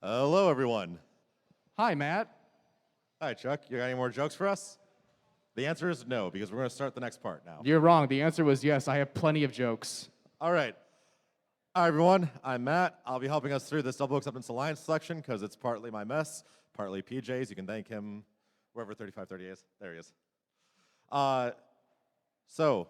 Hello, everyone. Hi, Matt. Hi, Chuck. You got any more jokes for us? The answer is no, because we're going to start the next part now. You're wrong. The answer was yes. I have plenty of jokes. All right. Hi, everyone. I'm Matt. I'll be helping us through this Double Acceptance Alliance selection because it's partly my mess, partly PJ's. You can thank him wherever 3530 is. There he is. So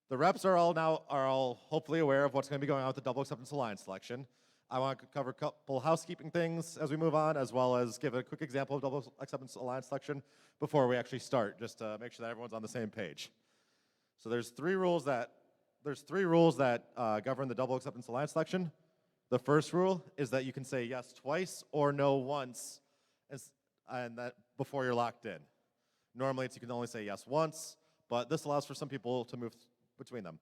the reps are all hopefully aware of what's going to be going on with the Double Acceptance Alliance selection. I want to cover a couple housekeeping things as we move on, as well as give a quick example of Double Acceptance Alliance selection before we actually start, just to make sure that everyone's on the same page. So there's three rules that govern the Double Acceptance Alliance selection. The first rule is that you can say yes twice or no once, and that before you're locked in. Normally, you can only say yes once, but this allows for some people to move between them.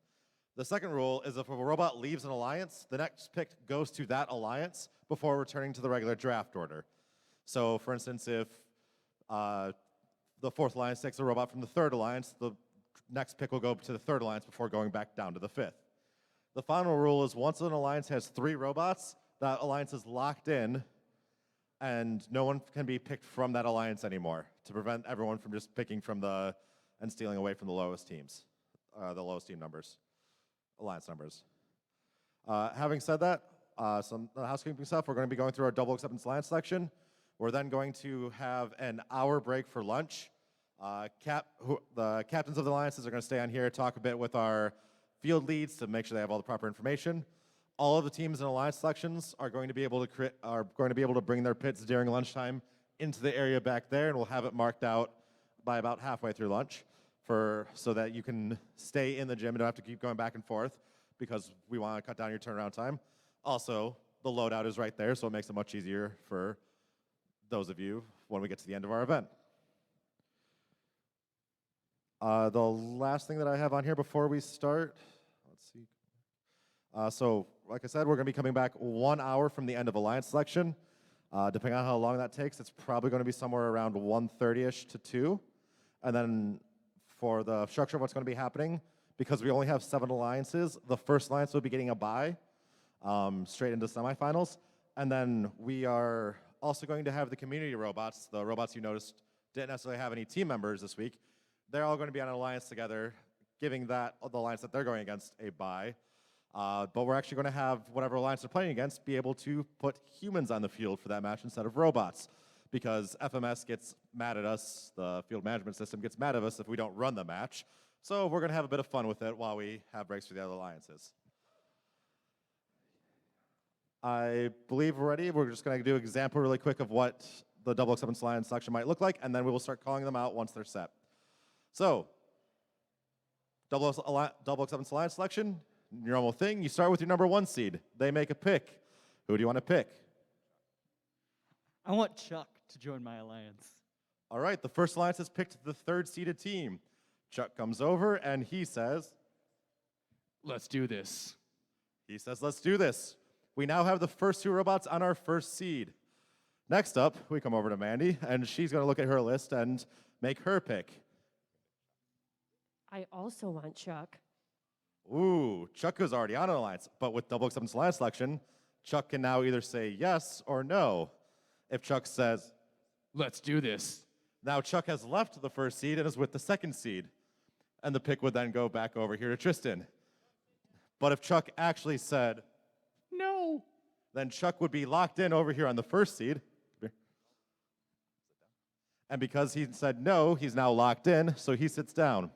The second rule is if a robot leaves an alliance, the next pick goes to that alliance before returning to the regular draft order. So, for instance, if the fourth alliance takes a robot from the third alliance, the next pick will go to the third alliance before going back down to the fifth. The final rule is once an alliance has 3 robots, that alliance is locked in, and no one can be picked from that alliance anymore to prevent everyone from just picking from and stealing away from the lowest teams, the lowest team numbers. Alliance numbers. Having said that, some housekeeping stuff, we're going to be going through our Double Acceptance Alliance selection. We're then going to have an hour break for lunch. The captains of the alliances are going to stay on here, talk a bit with our field leads to make sure they have all the proper information. All of the teams in alliance selections are going to be able to bring their pits during lunchtime into the area back there, and we'll have it marked out by about halfway through lunch, so that you can stay in the gym and don't have to keep going back and forth, because we want to cut down your turnaround time. Also, the loadout is right there, so it makes it much easier for those of you when we get to the end of our event. The last thing that I have on here before we start, let's see. So, like I said, we're going to be coming back 1 hour from the end of alliance selection. Depending on how long that takes, it's probably going to be somewhere around 1:30ish to 2. And then for the structure of what's going to be happening, because we only have 7 alliances, the first alliance will be getting a bye straight into semifinals. And then we are also going to have the community robots, the robots you noticed didn't necessarily have any team members this week. They're all going to be on an alliance together, giving the alliance that they're going against a bye. But we're actually going to have whatever alliance they're playing against be able to put humans on the field for that match instead of robots, because FMS gets mad at us, the field management system gets mad at us if we don't run the match. So we're going to have a bit of fun with it while we have breaks for the other alliances. I believe we're ready. We're just going to do an example really quick of what the Double Acceptance Alliance selection might look like, and then we will start calling them out once they're set. So, Double Acceptance Alliance selection, normal thing. You start with your number 1 seed. They make a pick. Who do you want to pick? I want Chuck to join my alliance. All right, the first alliance has picked the 3rd seeded team. Chuck comes over and he says, Let's do this. He says, let's do this. We now have the first 2 robots on our first seed. Next up, we come over to Mandy, and she's going to look at her list and make her pick. I also want Chuck. Ooh, Chuck is already on an alliance, but with Double Acceptance Alliance selection, Chuck can now either say yes or no. If Chuck says, Let's do this. now Chuck has left the first seed and is with the 2nd seed. And the pick would then go back over here to Tristan. But if Chuck actually said, No. then Chuck would be locked in over here on the first seed. And because he said no, he's now locked in, so he sits down.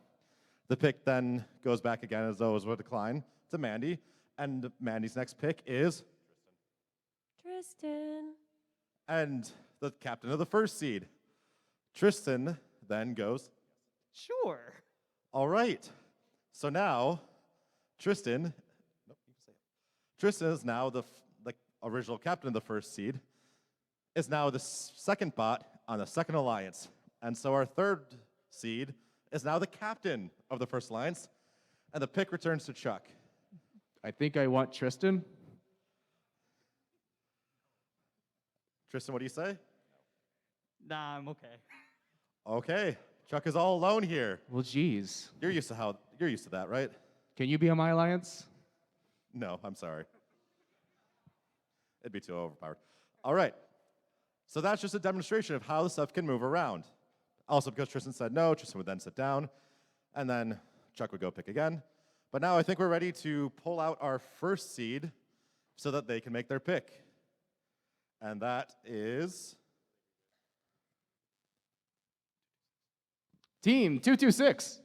The pick then goes back again as though it was a decline to Mandy. And Mandy's next pick is Tristan. and the captain of the first seed. Tristan then goes, Sure. all right. So now, Tristan is now the original captain of the first seed, is now the 2nd bot on the 2nd alliance. And so our 3rd seed is now the captain of the first alliance, and the pick returns to Chuck. I think I want Tristan. Tristan, what do you say? Nah, I'm okay. Okay, Chuck is all alone here. Well, geez. You're used to that, right? Can you be on my alliance? No, I'm sorry. It'd be too overpowered. All right. So that's just a demonstration of how the stuff can move around. Also, because Tristan said no, Tristan would then sit down, and then Chuck would go pick again. But now I think we're ready to pull out our first seed so that they can make their pick. And that is Team 226.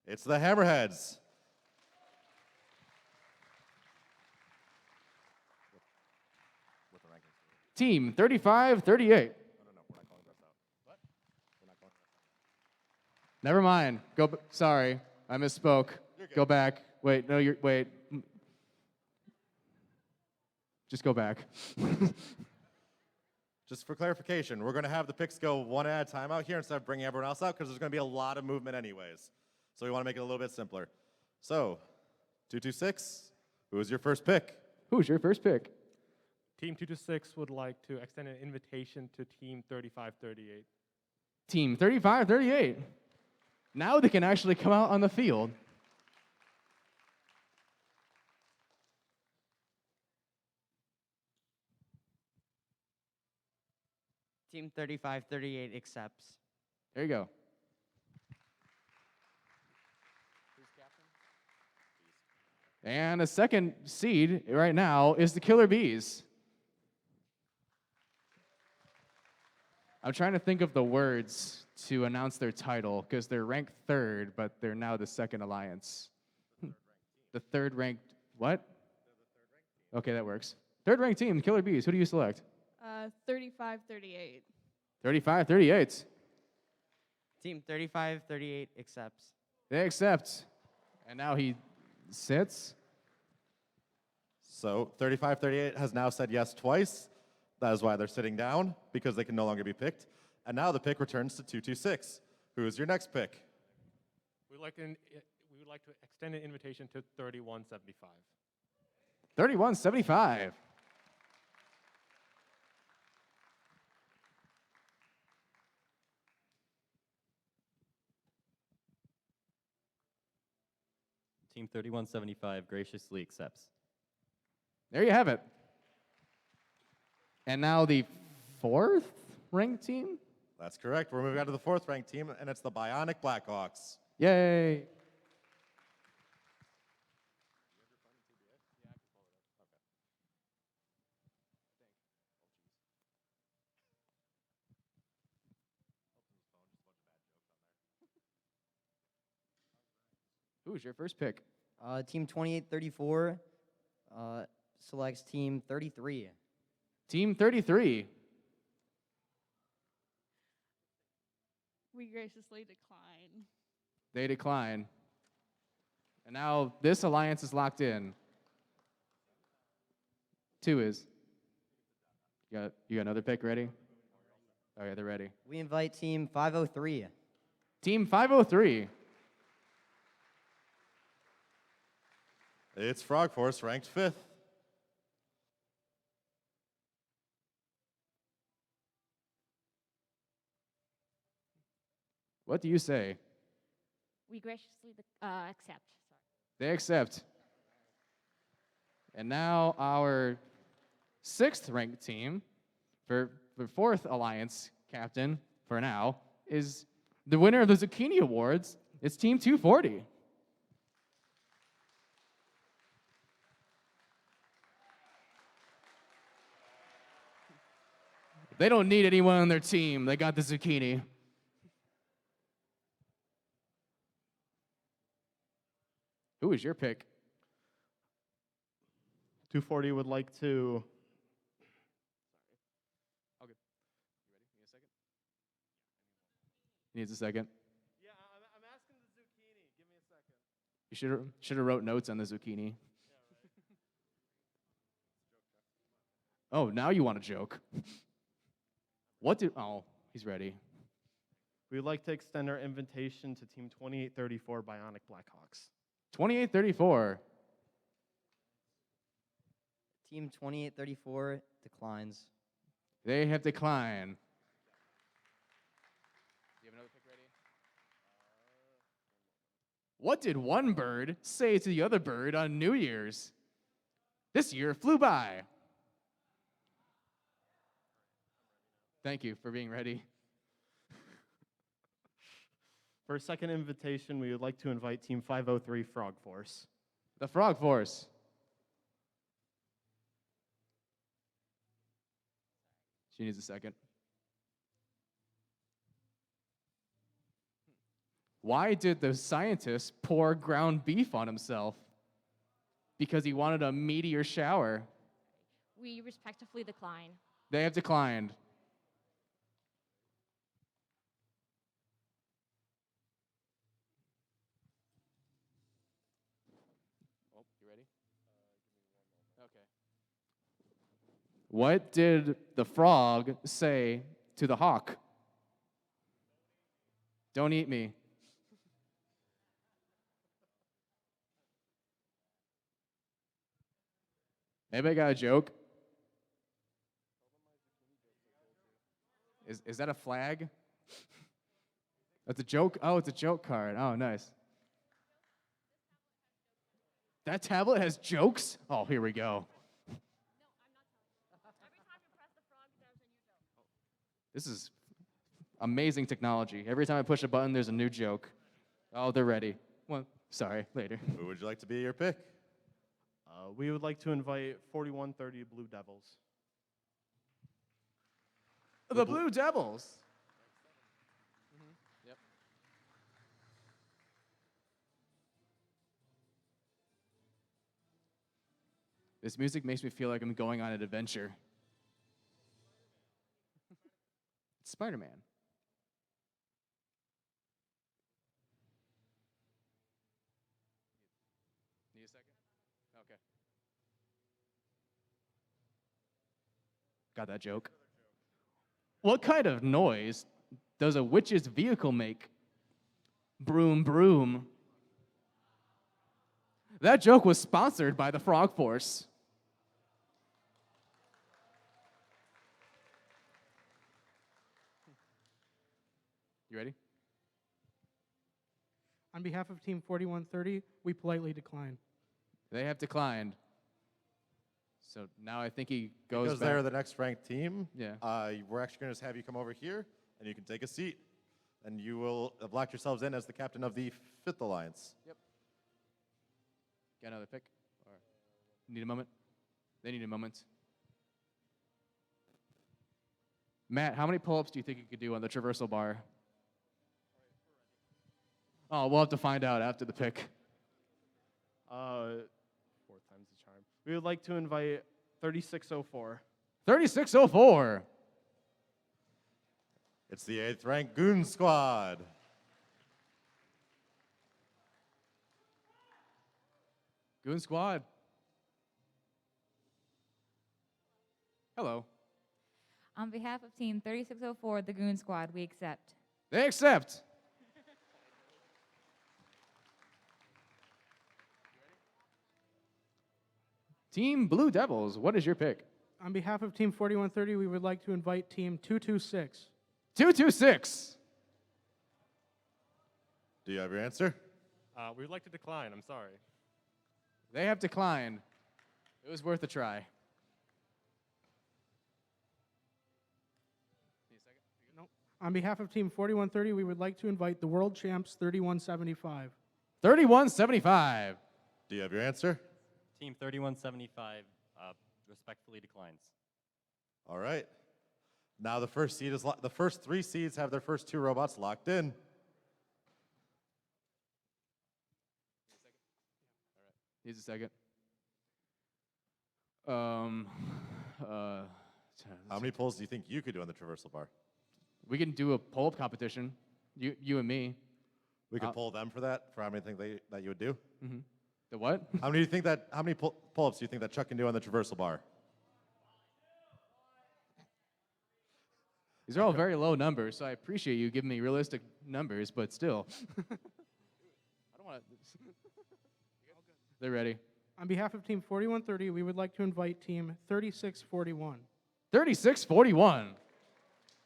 it's the Hammerheads. Team 3538. Never mind. Sorry, I misspoke. Go back. Wait, no, wait. Just go back. Just for clarification, we're going to have the picks go one at a time out here instead of bringing everyone else out because there's going to be a lot of movement anyways. So we want to make it a little bit simpler. So, 226, who is your first pick? Who's your first pick? Team 226 would like to extend an invitation to Team 3538. Team 3538. Now they can actually come out on the field. Team 3538 accepts. There you go. And the second seed right now is the Killer Bees. I'm trying to think of the words to announce their title because they're ranked third, but they're now the second alliance. The third ranked, what? Okay, that works. Third ranked team, Killer Bees. Who do you select? 3538. 3538. Team 3538 accepts. They accept. And now he sits. So 3538 has now said yes twice. That is why they're sitting down, because they can no longer be picked. And now the pick returns to 226. Who is your next pick? We would like to extend an invitation to 3175. 3175. Team 3175 graciously accepts. There you have it. And now the fourth ranked team? That's correct. We're moving on to the fourth ranked team, and it's the Bionic Blackhawks. Yay. Who's your first pick? Team 2834 selects Team 33. Team 33. We graciously decline. They decline. And now this alliance is locked in. 2 is. You got another pick ready? Oh, yeah, they're ready. We invite Team 503. Team 503. It's Frog Force, ranked fifth. What do you say? We graciously accept. Sorry. They accept. And now our 6th ranked team, for the 4th alliance captain for now, is the winner of the Zucchini Awards. It's Team 240. They don't need anyone on their team. They got the zucchini. Who is your pick? 240 would like to. Okay. You ready? Need a second? He needs a second. Yeah, I'm asking the zucchini. Give me a second. You should have wrote notes on the zucchini. Oh, now you want to joke. Oh, he's ready. We would like to extend our invitation to Team 2834 Bionic Blackhawks. 2834. Team 2834 declines. They have declined. Do you have another pick ready? What did one bird say to the other bird on New Year's? This year flew by. Thank you for being ready. For a second invitation, we would like to invite Team 503 Frog Force. The Frog Force. She needs a second. Why did the scientist pour ground beef on himself? Because he wanted a meteor shower. We respectfully decline. They have declined. Oh, you ready? Okay. What did the frog say to the hawk? Don't eat me. Anybody got a joke? Is that a flag? That's a joke? Oh, it's a joke card. Oh, nice. That tablet has jokes? Oh, here we go. This is amazing technology. Every time I push a button, there's a new joke. Oh, they're ready. Well, sorry, later. Who would you like to be your pick? We would like to invite 4130 Blue Devils. The Blue Devils. Yep. This music makes me feel like I'm going on an adventure. It's Spider-Man. Need a second? Okay. Got that joke? What kind of noise does a witch's vehicle make? Broom, broom. That joke was sponsored by the Frog Force. You ready? On behalf of Team 4130, we politely decline. They have declined. So now I think he goes Because back. they're the next ranked team, Yeah. we're actually going to just have you come over here, and you can take a seat. And you will have locked yourselves in as the captain of the 5th Alliance. Got another pick? Or need a moment? They need a moment. Matt, how many pull-ups do you think you could do on the traversal bar? Oh, we'll have to find out after the pick. 4 times the charm. We would like to invite 3604. 3604. It's the 8th ranked Goon Squad. Goon Squad. Hello. On behalf of Team 3604, the Goon Squad, we accept. They accept. Team Blue Devils, what is your pick? On behalf of Team 4130, we would like to invite Team 226. 226. Do you have your answer? We would like to decline. I'm sorry. They have declined. It was worth a try. No. On behalf of Team 4130, we would like to invite the world champs 3175. 3175. Do you have your answer? Team 3175 respectfully declines. All right. Now the first seed is the first 3 seeds have their first 2 robots locked in. Needs a second. Uh, How many pulls do you think you could do on the traversal bar? We can do a pull-up competition. You and me. We could pull them for that, for how many think that you would do? Mm-hmm. The what? How many pull-ups do you think that Chuck can do on the traversal bar? These are all very low numbers, so I appreciate you giving me realistic numbers, but still. I don't want to. They're ready. On behalf of Team 4130, we would like to invite Team 3641. 3641.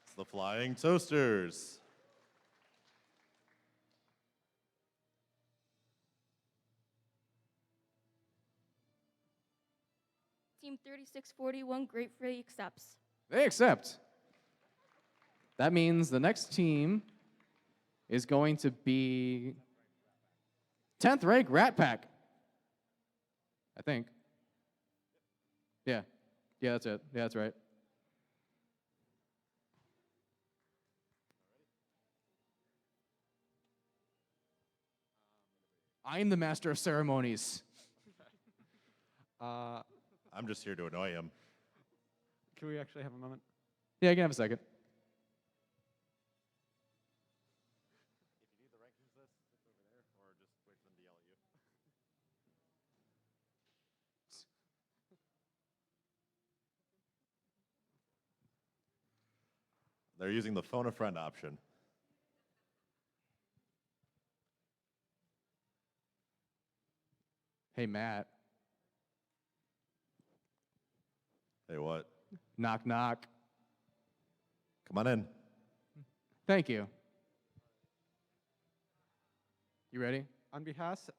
It's the Flying Toasters. Team 3641 gratefully accepts. They accept. That means the next team is going to be 10th ranked Rat Pack. I think. Yeah. Yeah, that's it. Yeah, that's right. I am the master of ceremonies. I'm just here to annoy him. Can we actually have a moment? Yeah, you can have a second. If you need the rankings list, stick over there, or just wait for them to yell at you. They're using the phone a friend option. Hey, Matt. Hey, what? Knock, knock. Come on in. Thank you. You ready? On behalf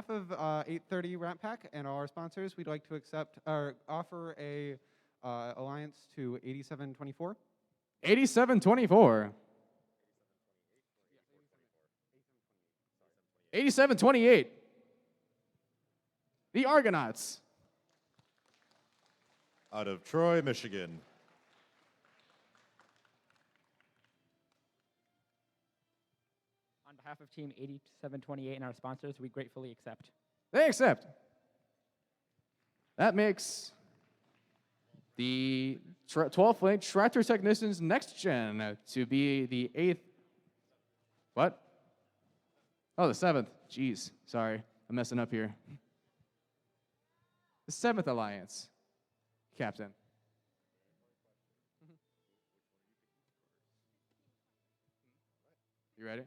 of 830 Rat Pack and all our sponsors, we'd like to accept or offer a alliance to 8724. 8724. 8728. The Argonauts. Out of Troy, Michigan. On behalf of Team 8728 and our sponsors, we gratefully accept. They accept. That makes the 12th ranked Tractor Technicians Next Gen to be the 8th. What? Oh, the 7th. Jeez, sorry. I'm messing up here. The 7th Alliance. Captain. You ready?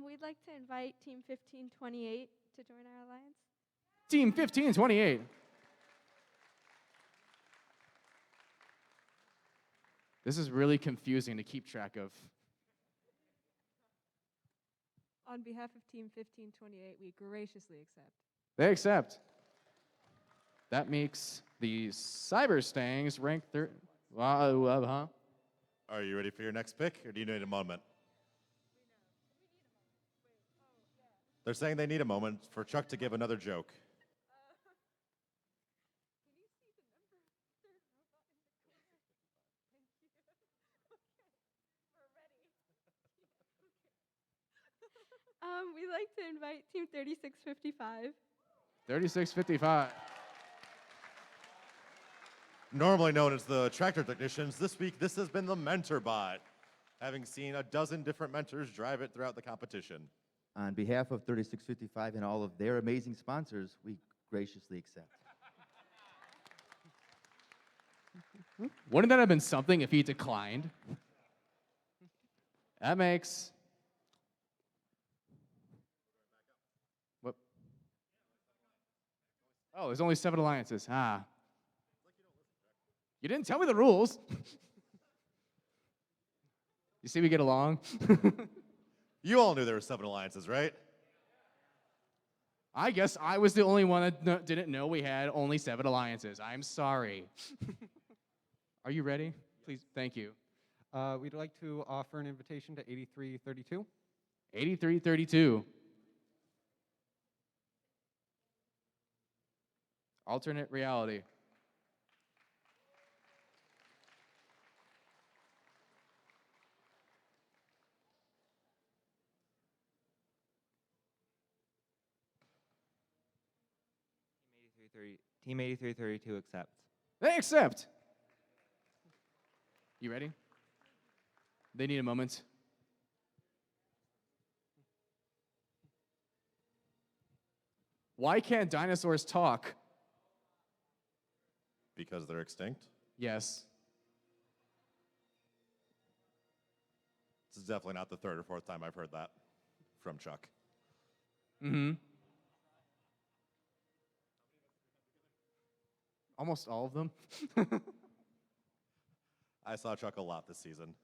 We'd like to invite Team 1528 to join our alliance. Team 1528. This is really confusing to keep track of. On behalf of Team 1528, we graciously accept. They accept. That makes the Cyber Stangs rank third. Huh? Are you ready for your next pick, or do you need a moment? They're saying they need a moment for Chuck to give another joke. We'd like to invite Team 3655. 3655. Normally known as the Tractor Technicians, this week this has been the Mentor Bot, having seen a dozen different mentors drive it throughout the competition. On behalf of 3655 and all of their amazing sponsors, we graciously accept. Wouldn't that have been something if he declined? That makes... What? Oh, there's only 7 alliances. Ah. You didn't tell me the rules. You see we get along? You all knew there were 7 alliances, right? I guess I was the only one that didn't know we had only 7 alliances. I'm sorry. Are you ready? Please, thank you. We'd like to offer an invitation to 8332. 8332. Alternate reality. Team 8332 accepts. They accept. You ready? They need a moment. Why can't dinosaurs talk? Because they're extinct. Yes. This is definitely not the 3rd or 4th time I've heard that from Chuck. Mm-hmm. Almost all of them. I saw Chuck a lot this season.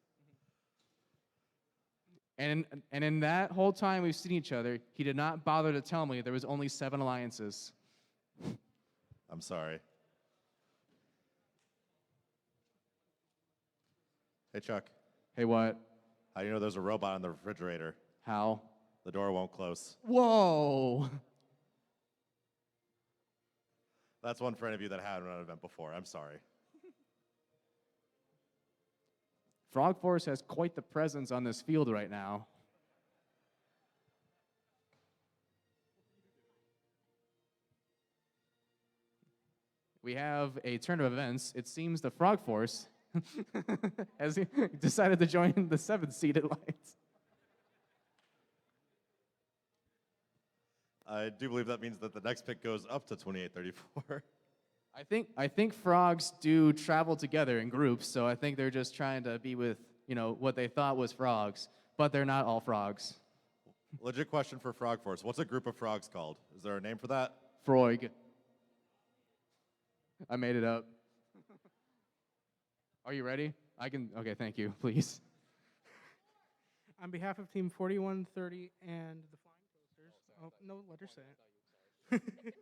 And in that whole time we've seen each other, he did not bother to tell me there was only 7 alliances. I'm sorry. Hey, Chuck. Hey, what? How do you know there's a robot on the refrigerator? How? The door won't close. Whoa! That's one for any of you that haven't run an event before. I'm sorry. Frog Force has quite the presence on this field right now. We have a turn of events. It seems the Frog Force has decided to join the 7th seeded Alliance. I do believe that means that the next pick goes up to 2834. I think frogs do travel together in groups, so I think they're just trying to be with, what they thought was frogs, but they're not all frogs. Legit question for Frog Force. What's a group of frogs called? Is there a name for that? Frog. I made it up. Are you ready? Okay, thank you, please. On behalf of Team 4130 and the Flying Toasters. Oh, no, let her say it. Okay.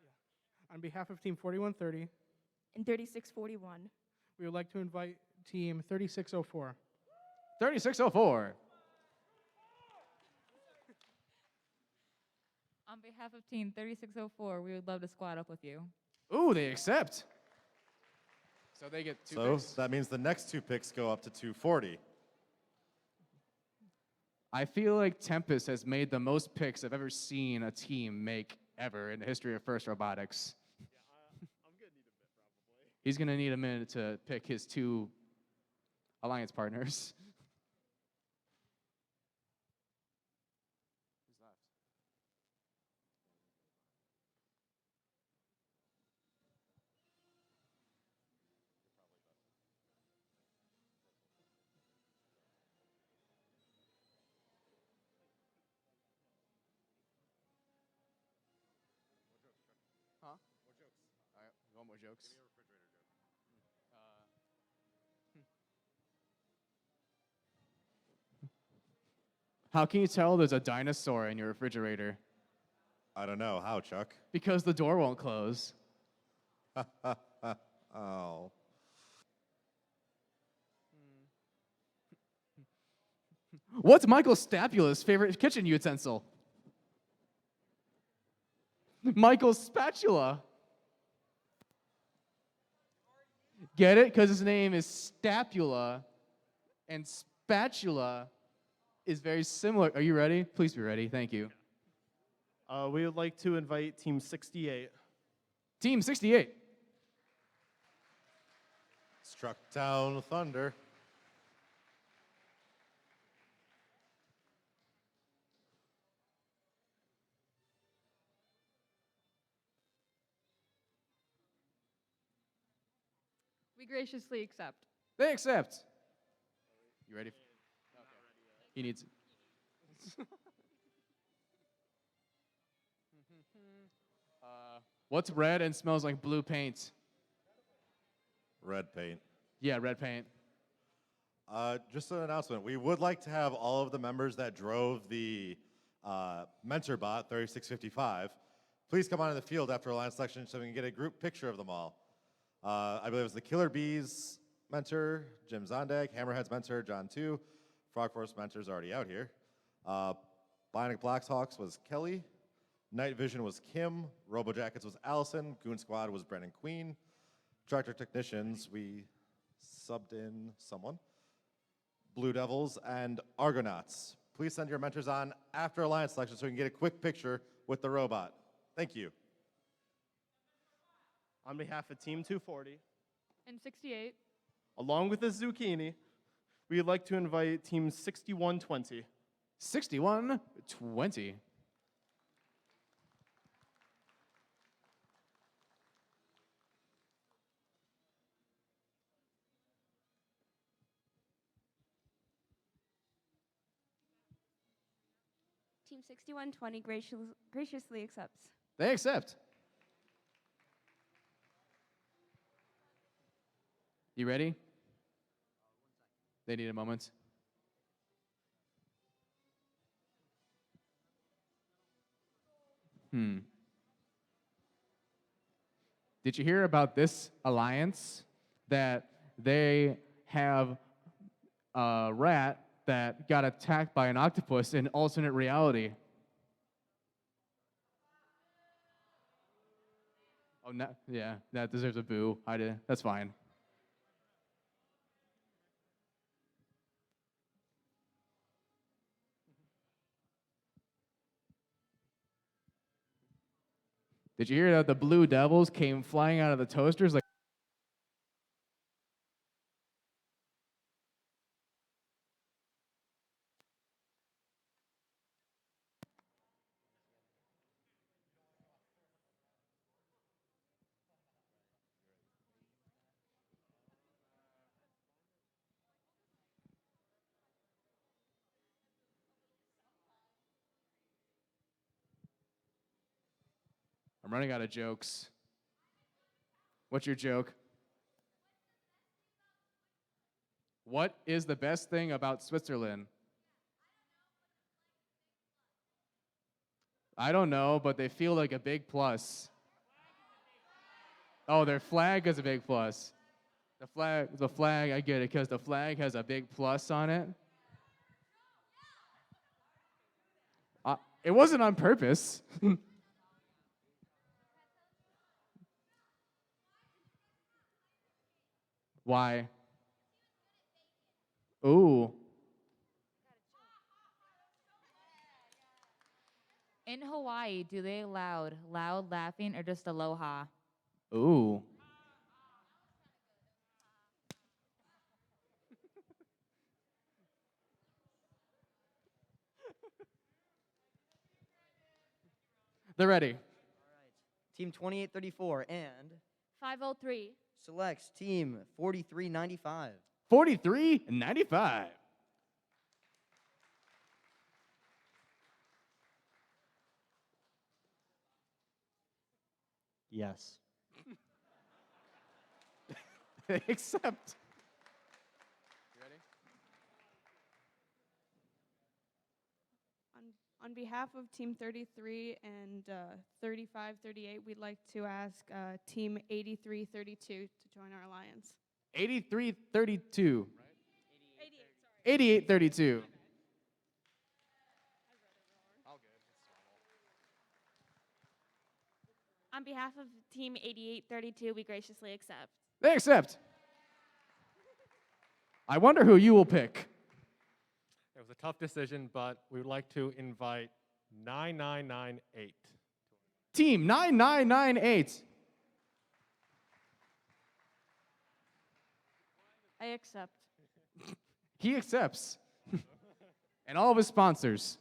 Yeah. On behalf of Team 4130 And 3641. we would like to invite Team 3604. 3604. On behalf of Team 3604, we would love to squad up with you. Ooh, they accept. So they get 2 So picks. that means the next 2 picks go up to 240. I feel like Tempest has made the most picks I've ever seen a team make ever in the history of First Robotics. I'm going to need a bit, probably. He's going to need a minute to pick his 2 alliance partners. Who's left? Huh? More jokes. All right, you want more jokes? Give me a refrigerator joke. How can you tell there's a dinosaur in your refrigerator? I don't know. How, Chuck? Because the door won't close. Oh. What's Michael Stapula's favorite kitchen utensil? Michael's spatula. Get it? Because his name is Stapula, and spatula is very similar. Are you ready? Please be ready. Thank you. We would like to invite Team 68. Team 68. Struck down thunder. We graciously accept. They accept. You ready? Okay. He needs. What's red and smells like blue paint? Red paint. Yeah, red paint. Just an announcement. We would like to have all of the members that drove the Mentor Bot 3655 please come onto the field after Alliance selection so we can get a group picture of them all. I believe it was the Killer Bees mentor, Jim Zondag, Hammerhead's mentor, John 2. Frog Force mentor's already out here. Bionic Blackhawks was Kelly. Night Vision was Kim. Robo Jackets was Allison. Goon Squad was Brennan Queen. Tractor Technicians, we subbed in someone. Blue Devils and Argonauts. Please send your mentors on after Alliance selection so we can get a quick picture with the robot. Thank you. On behalf of Team 240, And 68. along with the Zucchini, we would like to invite Team 6120. 6120. Team 6120 graciously accepts. They accept. You ready? They need a moment. Did you hear about this alliance that they have a rat that got attacked by an octopus in alternate reality. Oh, no, yeah, that deserves a boo. I did. That's fine. Did you hear that the Blue Devils came flying out of the toasters like? I'm running out of jokes. What's your joke? What is the best thing about Switzerland? I don't know, but they feel like a big plus. Oh, their flag is a big plus. The flag, I get it, because the flag has a big plus on it. It wasn't on purpose. Why? Ooh. In Hawaii, do they allow loud laughing or just aloha? Ooh. They're ready. Team 2834 and 503. selects Team 4395. 43-95. Yes. Except. On behalf of Team 33 and 3538, we'd like to ask Team 8332 to join our alliance. 83-32. 88-32. On behalf of Team 8832, we graciously accept. They accept. I wonder who you will pick. It was a tough decision, but we would like to invite 9998. Team 9998. I accept. He accepts. And all of his sponsors.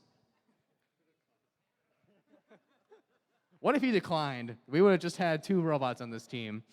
What if he declined? We would have just had 2 robots on this team.